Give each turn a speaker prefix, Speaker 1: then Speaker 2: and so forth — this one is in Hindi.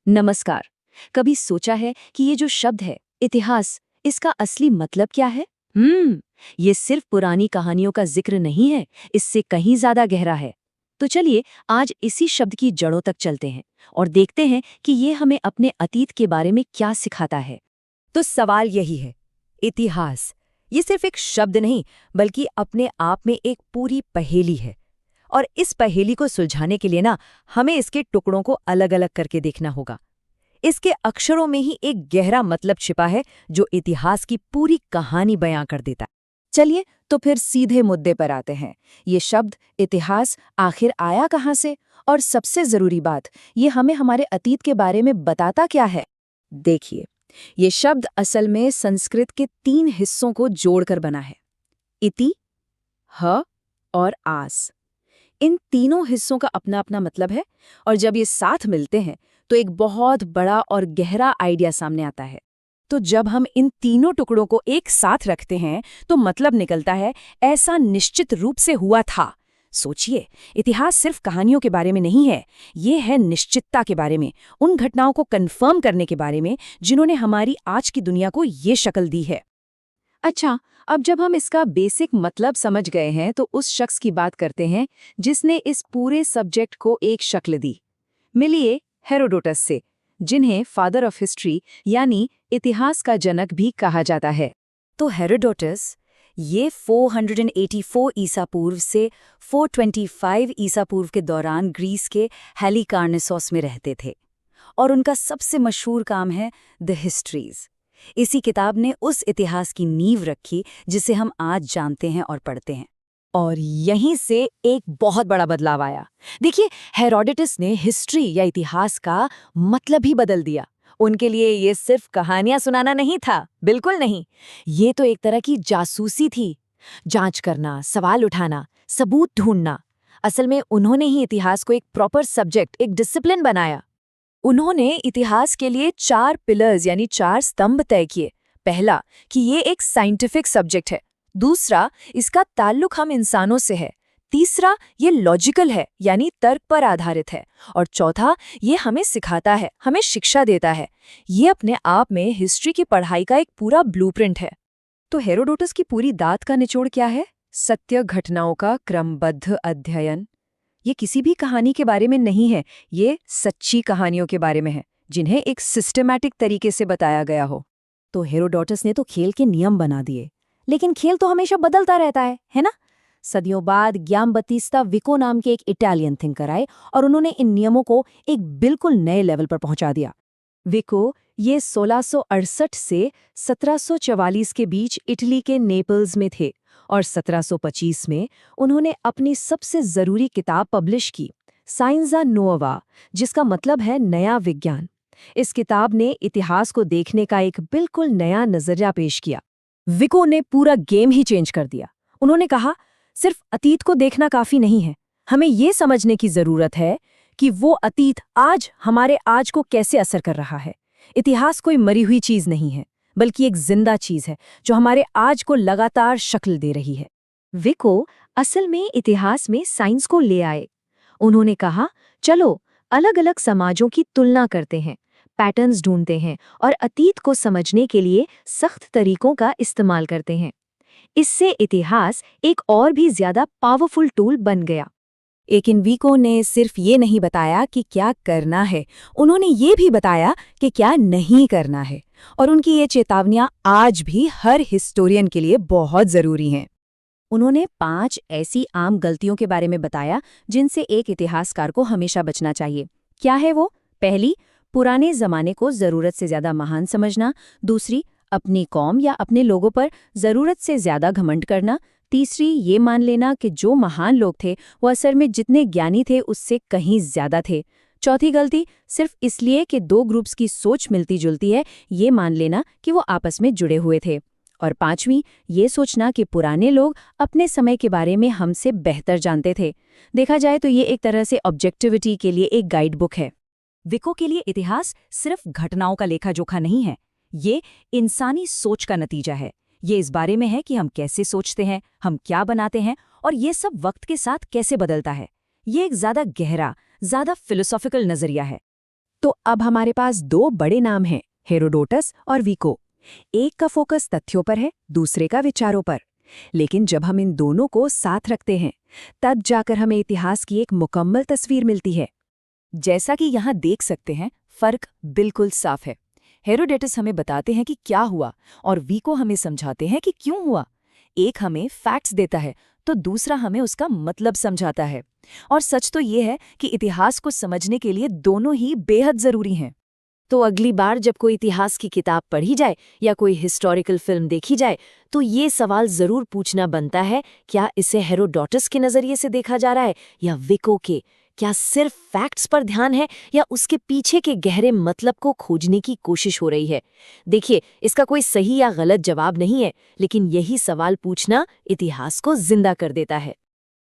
Speaker 1: नमस्कार। कभी सोचा है कि ये जो शब्द है इतिहास, इसका असली मतलब क्या है? ये सिर्फ पुरानी कहानियों का जिक्र नहीं है, इससे कहीं ज्यादा गहरा है। तो चलिए आज इसी शब्द की जड़ों तक चलते हैं और देखते हैं कि ये हमें अपने अतीत के बारे में क्या सिखाता है।
Speaker 2: तो सवाल यही है, इतिहास ये सिर्फ एक शब्द नहीं बल्कि अपने आप में एक पूरी पहेली है। और इस पहेली को सुलझाने के लिए ना हमें इसके टुकड़ों को अलग अलग करके देखना होगा। इसके अक्षरों में ही एक गहरा मतलब छिपा है जो इतिहास की पूरी कहानी बयां कर देता है।
Speaker 1: चलिए तो फिर सीधे मुद्दे पर आते हैं। ये शब्द इतिहास आखिर आया कहाँ से? और सबसे जरूरी बात, ये हमें हमारे अतीत के बारे में बताता क्या है? देखिए, ये शब्द असल में संस्कृत के 3 हिस्सों को जोड़कर बना है। इति, ह और आस। इन तीनों हिस्सों का अपना अपना मतलब है और जब ये साथ मिलते हैं तो एक बहुत बड़ा और गहरा आइडिया सामने आता है। तो जब हम इन तीनों टुकड़ों को एक साथ रखते हैं तो मतलब निकलता है ऐसा निश्चित रूप से हुआ था। सोचिए, इतिहास सिर्फ कहानियों के बारे में नहीं है, ये है निश्चितता के बारे में, उन घटनाओं को कंफर्म करने के बारे में जिन्होंने हमारी आज की दुनिया को ये शक्ल दी है। अच्छा, अब जब हम इसका बेसिक मतलब समझ गए हैं तो उस शख्स की बात करते हैं जिसने इस पूरे सब्जेक्ट को एक शक्ल दी। मिलिए हेरोडोटस से, जिन्हें फादर ऑफ हिस्ट्री यानी इतिहास का जनक भी कहा जाता है।
Speaker 2: तो हेरोडोटस ये 484 ईसा पूर्व से 425 ईसा पूर्व के दौरान ग्रीस के हेलिकार्नेसोस में रहते थे और उनका सबसे मशहूर काम है द हिस्ट्रीज। इसी किताब ने उस इतिहास की नींव रखी जिसे हम आज जानते हैं और पढ़ते हैं। और यहीं से एक बहुत बड़ा बदलाव आया। देखिए, हेरोडोटस ने हिस्ट्री या इतिहास का मतलब ही बदल दिया। उनके लिए ये सिर्फ कहानियां सुनाना नहीं था, बिल्कुल नहीं। ये तो एक तरह की जासूसी थी, जांच करना, सवाल उठाना, सबूत ढूंढना। असल में उन्होंने ही इतिहास को एक प्रॉपर सब्जेक्ट, एक डिसिप्लिन बनाया। उन्होंने इतिहास के लिए 4 पिलर्स यानी 4 स्तंभ तय किए। पहला, कि ये एक साइंटिफिक सब्जेक्ट है। दूसरा, इसका ताल्लुक हम इंसानों से है। तीसरा, ये लॉजिकल है यानी तर्क पर आधारित है। और चौथा, ये हमें सिखाता है, हमें शिक्षा देता है। ये अपने आप में हिस्ट्री की पढ़ाई का एक पूरा ब्लूप्रिंट है। तो हेरोडोटस की पूरी दात का निचोड़ क्या है? सत्य घटनाओं का क्रमबद्ध अध्ययन। ये किसी भी कहानी के बारे में नहीं है, ये सच्ची कहानियों के बारे में है जिन्हें एक सिस्टमैटिक तरीके से बताया गया हो। तो हेरोडोटस ने तो खेल के नियम बना दिए, लेकिन खेल तो हमेशा बदलता रहता है ना? सदियों बाद ग्याम्बत्तीस्ता विको नाम के एक इटालियन थिंकर आए और उन्होंने इन नियमों को एक बिल्कुल नए लेवल पर पहुंचा दिया। विको ये 1668 से 1744 के बीच इटली के नेपल्स में थे और 1725 में उन्होंने अपनी सबसे जरूरी किताब पब्लिश की, साइंसा नोवा, जिसका मतलब है नया विज्ञान। इस किताब ने इतिहास को देखने का एक बिल्कुल नया नजरिया पेश किया। विको ने पूरा गेम ही चेंज कर दिया। उन्होंने कहा, सिर्फ अतीत को देखना काफी नहीं है, हमें ये समझने की जरूरत है कि वो अतीत आज हमारे आज को कैसे असर कर रहा है। इतिहास कोई मरी हुई चीज नहीं है, बल्कि एक जिंदा चीज है जो हमारे आज को लगातार शक्ल दे रही है।
Speaker 1: विको असल में इतिहास में साइंस को ले आए। उन्होंने कहा, चलो अलग अलग समाजों की तुलना करते हैं, पैटर्न्स ढूंढते हैं और अतीत को समझने के लिए सख्त तरीकों का इस्तेमाल करते हैं। इससे इतिहास एक और भी ज्यादा पावरफुल टूल बन गया।
Speaker 2: लेकिन विको ने सिर्फ ये नहीं बताया कि क्या करना है, उन्होंने ये भी बताया कि क्या नहीं करना है। और उनकी ये चेतावनियां आज भी हर हिस्टोरियन के लिए बहुत जरूरी हैं। उन्होंने 5 ऐसी आम गलतियों के बारे में बताया जिनसे एक इतिहासकार को हमेशा बचना चाहिए। क्या है वो? पहली, पुराने जमाने को जरूरत से ज्यादा महान समझना। दूसरी, अपनी कौम या अपने लोगों पर जरूरत से ज्यादा घमंड करना। तीसरी, ये मान लेना कि जो महान लोग थे वो असल में जितने ज्ञानी थे उससे कहीं ज्यादा थे। चौथी गलती, सिर्फ इसलिए कि 2 ग्रुप्स की सोच मिलती जुलती है, ये मान लेना कि वो आपस में जुड़े हुए थे। और पांचवी, ये सोचना कि पुराने लोग अपने समय के बारे में हमसे बेहतर जानते थे। देखा जाए तो ये एक तरह से ऑब्जेक्टिविटी के लिए एक गाइड बुक है। विको के लिए इतिहास सिर्फ घटनाओं का लेखा जोखा नहीं है, ये इंसानी सोच का नतीजा है। ये इस बारे में है कि हम कैसे सोचते हैं, हम क्या बनाते हैं और ये सब वक्त के साथ कैसे बदलता है। ये एक ज्यादा गहरा, ज्यादा फिलोसॉफिकल नजरिया है।
Speaker 1: तो अब हमारे पास दो बड़े नाम हैं, हेरोडोटस और विको। एक का फोकस तथ्यों पर है, दूसरे का विचारों पर। लेकिन जब हम इन दोनों को साथ रखते हैं, तब जाकर हमें इतिहास की एक मुकम्मल तस्वीर मिलती है।
Speaker 2: जैसा कि यहाँ देख सकते हैं, फर्क बिल्कुल साफ है। हेरोडेटस हमें बताते हैं कि क्या हुआ और विको हमें समझाते हैं कि क्यों हुआ। एक हमें फैक्ट्स देता है तो दूसरा हमें उसका मतलब समझाता है। और सच तो ये है कि इतिहास को समझने के लिए दोनों ही बेहद जरूरी हैं। तो अगली बार जब कोई इतिहास की किताब पढ़ी जाए या कोई हिस्टोरिकल फिल्म देखी जाए, तो ये सवाल जरूर पूछना बनता है, क्या इसे हेरोडोटस के नजरिए से देखा जा रहा है या विको के? क्या सिर्फ फैक्ट्स पर ध्यान है या उसके पीछे के गहरे मतलब को खोजने की कोशिश हो रही है? देखिए, इसका कोई सही या गलत जवाब नहीं है, लेकिन यही सवाल पूछना इतिहास को जिंदा कर देता है।